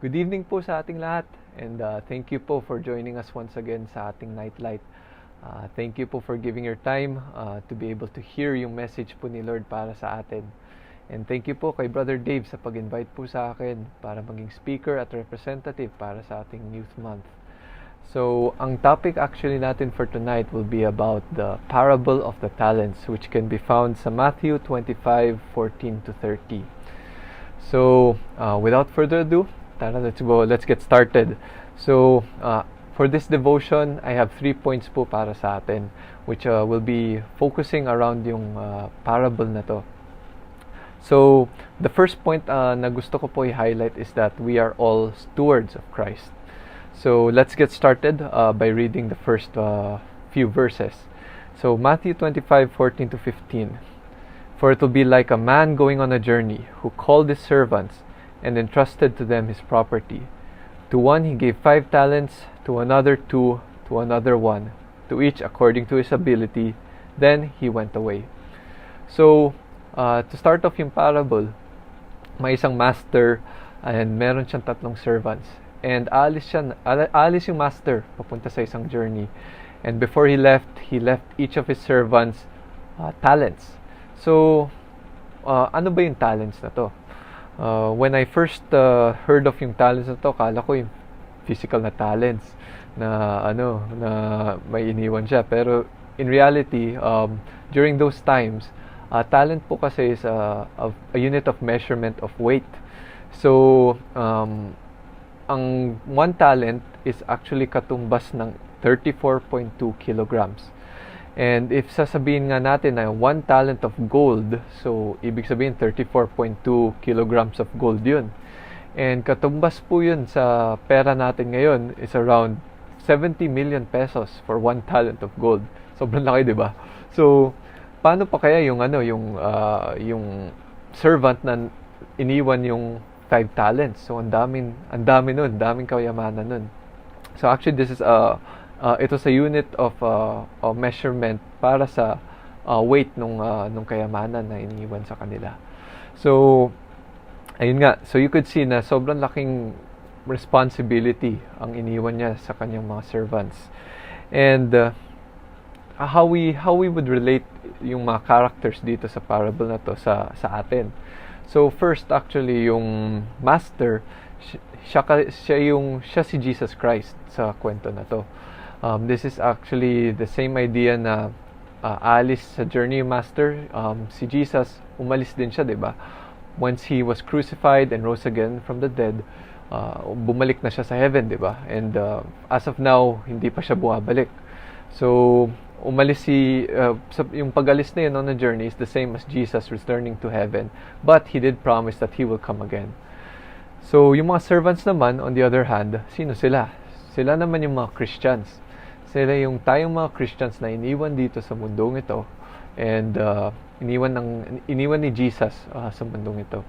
Good evening po sa ating lahat, and thank you po for joining us once again sa ating Nightlight. Thank you po for giving your time to be able to hear yung message po ni Lord para sa atin. And thank you po kay Brother Dave sa pag-invite po sa akin para maging speaker at representative para sa ating Youth Month. So, ang topic actually natin for tonight will be about the parable of the talents, which can be found sa Matthew 25:14 to 30. So, without further ado, let's get started. So, for this devotion, I have 3 points po para sa atin, which will be focusing around yung parable na to. So, the first point na gusto ko po i-highlight is that we are all stewards of Christ. So, let's get started by reading the first few verses. So, Matthew 25:14 to 15. For it will be like a man going on a journey, who called his servants and entrusted to them his property. To one he gave 5 talents, to another 2, to another 1, to each according to his ability. Then he went away. So, to start off yung parable, may isang master and meron siyang 3 servants. And alis yung master papunta sa isang journey. And before he left each of his servants talents. So, ano ba yung talents na to? When I first heard of yung talents na to, kala ko yung physical na talents na may iniwan siya. Pero in reality, during those times, talent po kasi is a unit of measurement of weight. So, ang 1 talent is actually katumbas ng 34.2 kilograms. And if sasabihin nga natin na 1 talent of gold, so ibig sabihin 34.2 kilograms of gold yun. And katumbas po yun sa pera natin ngayon is around 70 million pesos for 1 talent of gold. Sobrang laki, di ba? So, paano pa kaya yung servant na iniwan yung 5 talents? So, ang daming kayamanan nun. So, actually, this is ito sa unit of measurement para sa weight nung kayamanan na iniwan sa kanila. So, ayun nga. So, you could see na sobrang laking responsibility ang iniwan niya sa kanyang mga servants. And how we would relate yung mga characters dito sa parable na to sa atin. So, first actually yung master, siya si Jesus Christ sa kwento na to. This is actually the same idea na alis sa journey master. Si Jesus, umalis din siya, diba? Once he was crucified and rose again from the dead, bumalik na siya sa heaven, diba? And as of now, hindi pa siya bumabalik. So, umalis yung pag-alis na yun on the journey is the same as Jesus returning to heaven. But he did promise that he will come again. So, yung mga servants naman, on the other hand, sino sila? Sila naman yung mga Christians. Sila yung tayong mga Christians na iniwan dito sa mundong ito and iniwan ni Jesus sa mundong ito.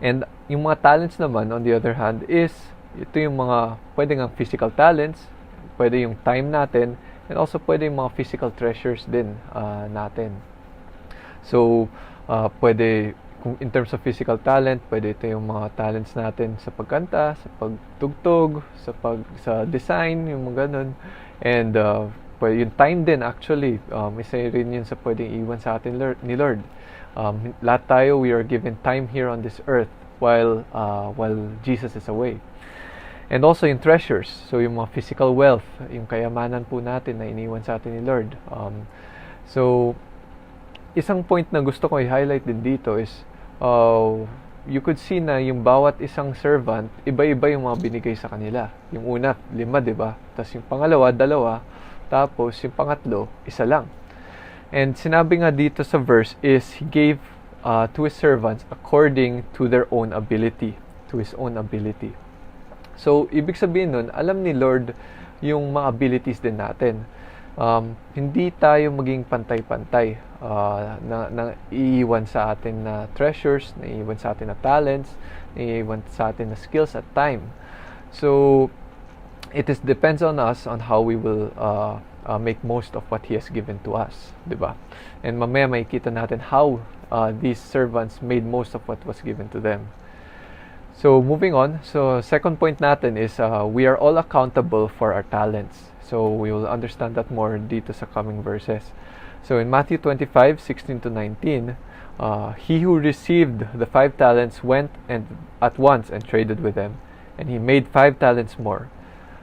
And yung mga talents naman, on the other hand, is ito yung mga pwede nga physical talents, pwede yung time natin, and also pwede yung mga physical treasures din natin. So, pwede in terms of physical talent, pwede ito yung mga talents natin sa pagkanta, sa pagtugtog, sa design, yung mga ganun. And pwede yung time din actually, isa rin yun sa pwedeng iwan sa atin ni Lord. Lahat tayo, we are given time here on this earth while Jesus is away. And also yung treasures, so yung mga physical wealth, yung kayamanan po natin na iniwan sa atin ni Lord. So, isang point na gusto ko i-highlight din dito is you could see na yung bawat isang servant, iba-iba yung mga binigay sa kanila. Yung una, 5, diba? Tapos yung pangalawa, 2. Tapos yung pangatlo, 1 lang. And sinabi nga dito sa verse is, he gave to his servants according to their own ability. To his own ability. So, ibig sabihin nun, alam ni Lord yung mga abilities din natin. Hindi tayo maging pantay-pantay na iiwan sa atin na treasures, na iiwan sa atin na talents, na iiwan sa atin na skills at time. So, it depends on us on how we will make most of what He has given to us, diba? And mamaya makikita natin how these servants made most of what was given to them. So moving on, so second point natin is we are all accountable for our talents. So we will understand that more dito sa coming verses. So in Matthew 25:16 to 19, he who received the 5 talents went and at once and traded with them, and he made 5 talents more.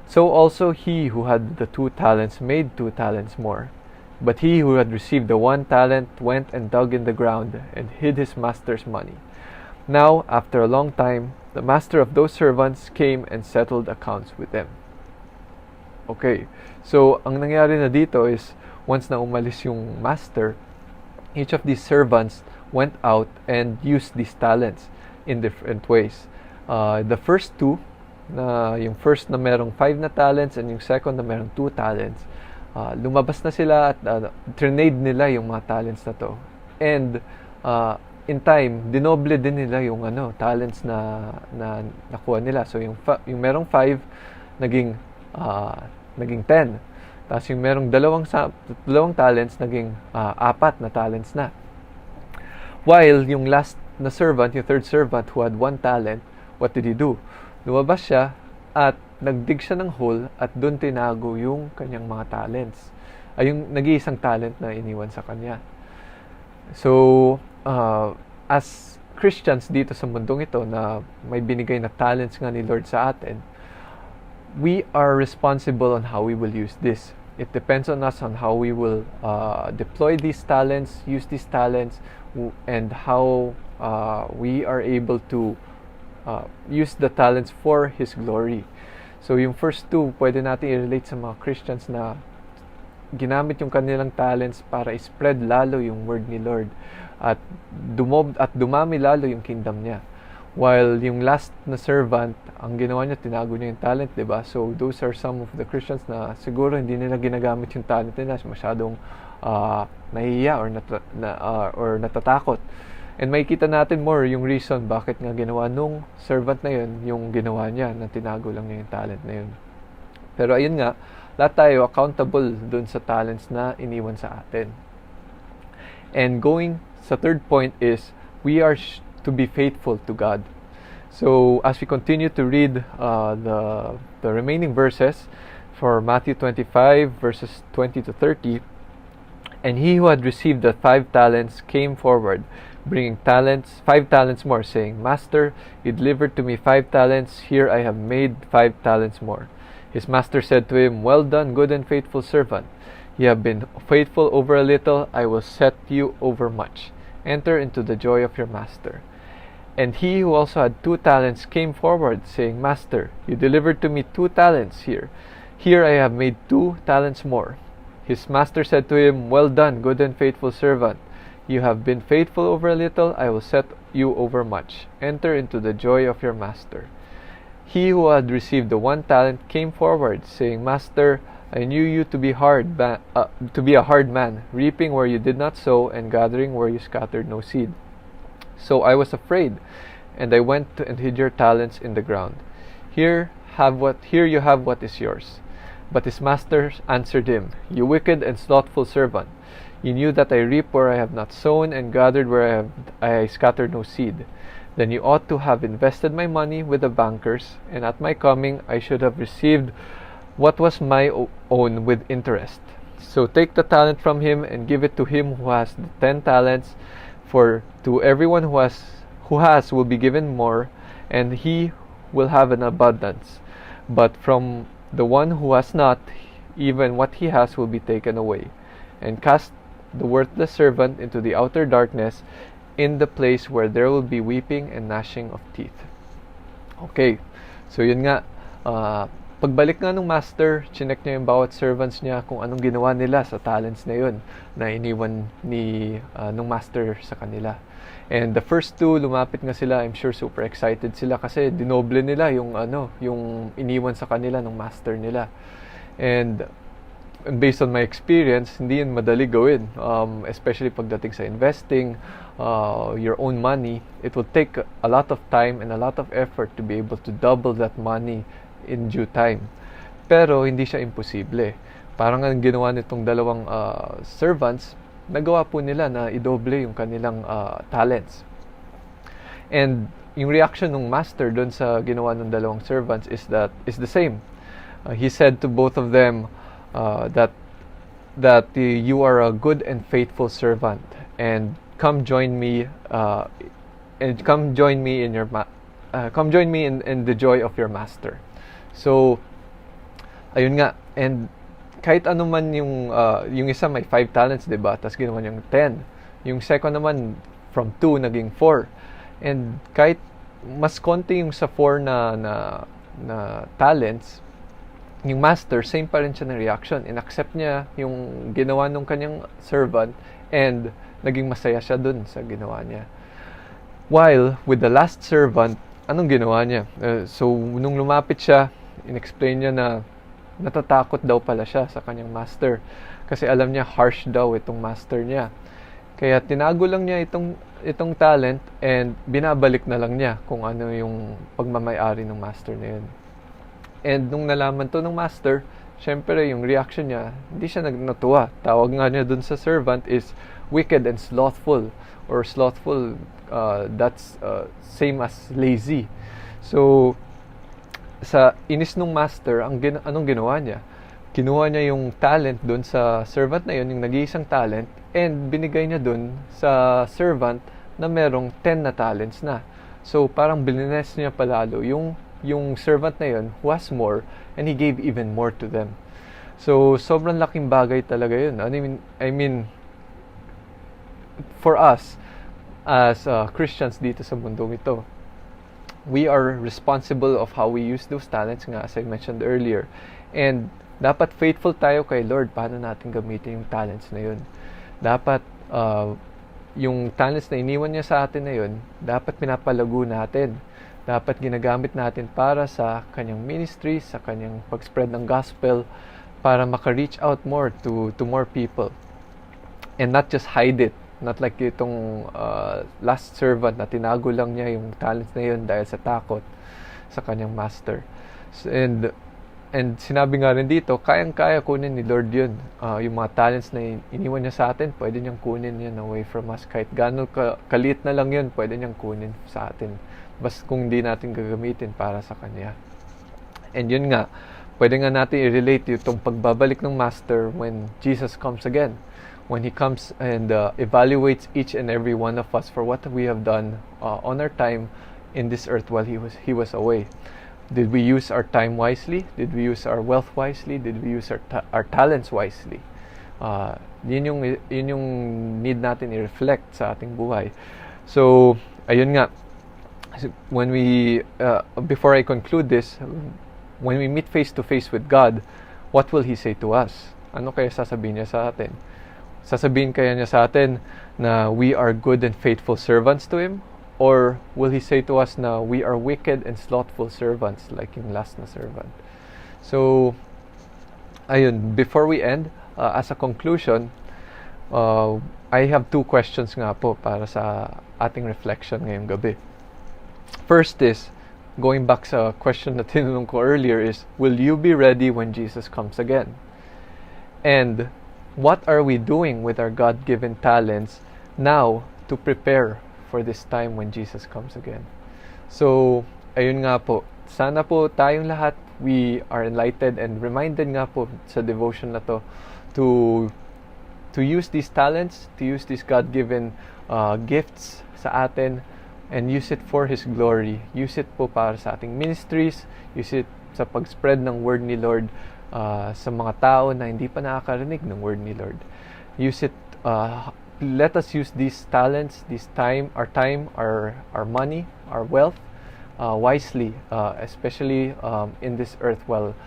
So also he who had the 2 talents made 2 talents more. But he who had received the 1 talent went and dug in the ground and hid his master's money. Now, after a long time, the master of those servants came and settled accounts with them. Okay, so ang nangyari na dito is, once na umalis yung master, each of these servants went out and used these talents in different ways. The first two, yung first na merong 5 talents and yung second na merong 2 talents, lumabas na sila at trinade nila yung mga talents na to. And in time, dinoble din nila yung talents na nakuha nila. So yung merong 5 naging 10. Tapos yung merong dalawang talents naging 4 na talents na. While yung last na servant, yung third servant who had 1 talent, what did he do? Lumabas siya at nagdig siya ng hole at doon tinago yung kanyang mga talents. Ay yung nag-iisang talent na iniwan sa kanya. So, as Christians dito sa mundong ito na may binigay na talents nga ni Lord sa atin, we are responsible on how we will use this. It depends on us on how we will deploy these talents, use these talents, and how we are able to use the talents for His glory. So yung first two, pwede natin i-relate sa mga Christians na ginamit yung kanilang talents para i-spread lalo yung word ni Lord at dumami lalo yung kingdom niya. While yung last na servant, ang ginawa niya, tinago niya yung talent, diba? So those are some of the Christians na siguro hindi nila ginagamit yung talent nila, masyadong nahihiya or natatakot. And makikita natin more yung reason bakit nga ginawa nung servant na yun yung ginawa niya, na tinago lang niya yung talent na yun. Pero ayun nga, lahat tayo accountable dun sa talents na iniwan sa atin. And going sa third point is, we are to be faithful to God. So as we continue to read the remaining verses for Matthew 25 verses 20 to 30, and he who had received the 5 talents came forward, bringing 5 talents more, saying, Master, you delivered to me 5 talents. Here I have made 5 talents more. His master said to him, Well done, good and faithful servant. You have been faithful over a little. I will set you over much. Enter into the joy of your master. And he who also had 2 talents came forward, saying, Master, you delivered to me 2 talents. Here I have made 2 talents more. His master said to him, Well done, good and faithful servant. You have been faithful over a little, I will set you over much. Enter into the joy of your master. He who had received the 1 talent came forward, saying, Master, I knew you to be a hard man, reaping where you did not sow, and gathering where you scattered no seed. So I was afraid, and I went and hid your talents in the ground. Here you have what is yours. But his master answered him, You wicked and slothful servant. You knew that I reap where I have not sown, and gathered where I scattered no seed. Then you ought to have invested my money with the bankers, and at my coming I should have received what was my own with interest. So take the talent from him and give it to him who has the 10 talents. For to everyone who has will be given more, and he will have an abundance. But from the one who has not, even what he has will be taken away. And cast the worthless servant into the outer darkness, in the place where there will be weeping and gnashing of teeth. Okay, so yun nga, pagbalik nga ng master, chinek niya yung bawat servants niya kung anong ginawa nila sa talents na yun na iniwan nung master sa kanila. And the first two, lumapit nga sila, I'm sure super excited sila kasi dinoble nila yung iniwan sa kanila ng master nila. And based on my experience, hindi yun madali gawin, especially pagdating sa investing your own money. It will take a lot of time and a lot of effort to be able to double that money in due time. Pero hindi siya imposible. Parang ang ginawa nitong dalawang servants, nagawa po nila na idoble yung kanilang talents. And yung reaction ng master doon sa ginawa ng dalawang servants is the same. He said to both of them that you are a good and faithful servant, and come join me in the joy of your master. So ayun nga, and kahit ano man yung isa may 5 talents, 'di ba? Tapos ginawa niyang 10. Yung second naman from 2 naging 4. And kahit mas konti yung sa 4 na talents, yung master, same pa rin siya ng reaction. In-accept niya yung ginawa ng kanyang servant and naging masaya siya dun sa ginawa niya. While with the last servant, anong ginawa niya? So, nung lumapit siya, in-explain niya na natatakot daw pala siya sa kanyang master. Kasi alam niya, harsh daw itong master niya. Kaya tinago lang niya itong talent and binabalik na lang niya kung ano yung pagmamayari ng master na yun. And nung nalaman to ng master, syempre yung reaction niya, hindi siya natuwa. Tawag nga niya dun sa servant is wicked and slothful. Or slothful, that's same as lazy. So, sa inis ng master, anong ginawa niya? Kinuha niya yung talent dun sa servant na yun, yung nag-iisang talent, and binigay niya dun sa servant na merong 10 na talents na. So, parang binines niya palalo yung servant na yun who has more, and he gave even more to them. So, sobrang laking bagay talaga yun. I mean, for us, as Christians dito sa mundong ito, we are responsible of how we use those talents nga, as I mentioned earlier. And dapat faithful tayo kay Lord paano natin gamitin yung talents na yun. Dapat yung talents na iniwan niya sa atin na yun, dapat pinapalago natin. Dapat ginagamit natin para sa kanyang ministry, sa kanyang pag-spread ng gospel, para maka-reach out more to more people. And not just hide it. Not like itong last servant na tinago lang niya yung talents na yun dahil sa takot sa kanyang master. And sinabi nga rin dito, kayang-kaya kunin ni Lord yun. Yung mga talents na iniwan niya sa atin, pwede niyang kunin yun away from us. Kahit gano'n kalit na lang yun, pwede niyang kunin sa atin. Basta kung di natin gagamitin para sa Kanya. And yun nga, pwede nga natin i-relate itong pagbabalik ng Master when Jesus comes again. When He comes and evaluates each and every one of us for what we have done on our time in this earth while He was away. Did we use our time wisely? Did we use our wealth wisely? Did we use our talents wisely? Yun yung need natin i-reflect sa ating buhay. So, ayun nga. When we before I conclude this, when we meet face to face with God, what will He say to us? Ano kaya sasabihin niya sa atin? Sasabihin kaya niya sa atin na we are good and faithful servants to Him? Or will He say to us na we are wicked and slothful servants like yung last na servant? So, ayun, before we end, as a conclusion, I have 2 questions nga po para sa ating reflection ngayong gabi. First is, going back sa question na tinanong ko earlier is, will you be ready when Jesus comes again? And what are we doing with our God-given talents now to prepare for this time when Jesus comes again? So, ayun nga po. Sana po tayong lahat, we are enlightened and reminded nga po sa devotion na to use these talents, to use these God-given gifts sa atin, and use it for His glory. Use it po para sa ating ministries, use it sa pag-spread ng word ni Lord sa mga tao na hindi pa nakakarinig ng word ni Lord. Use it, let us use these talents, our money, our wealth, wisely, especially in this earth while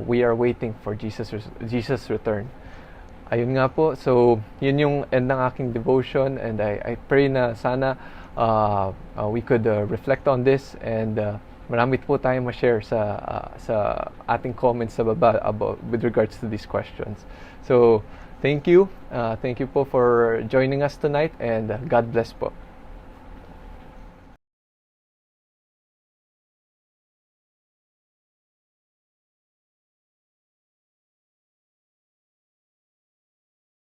we are waiting for Jesus' return. Ayun nga po, so yun yung end ng aking devotion, and I pray na sana we could reflect on this, and marami po tayong ma-share sa ating comments sa baba with regards to these questions. So, thank you po for joining us tonight, and God bless po.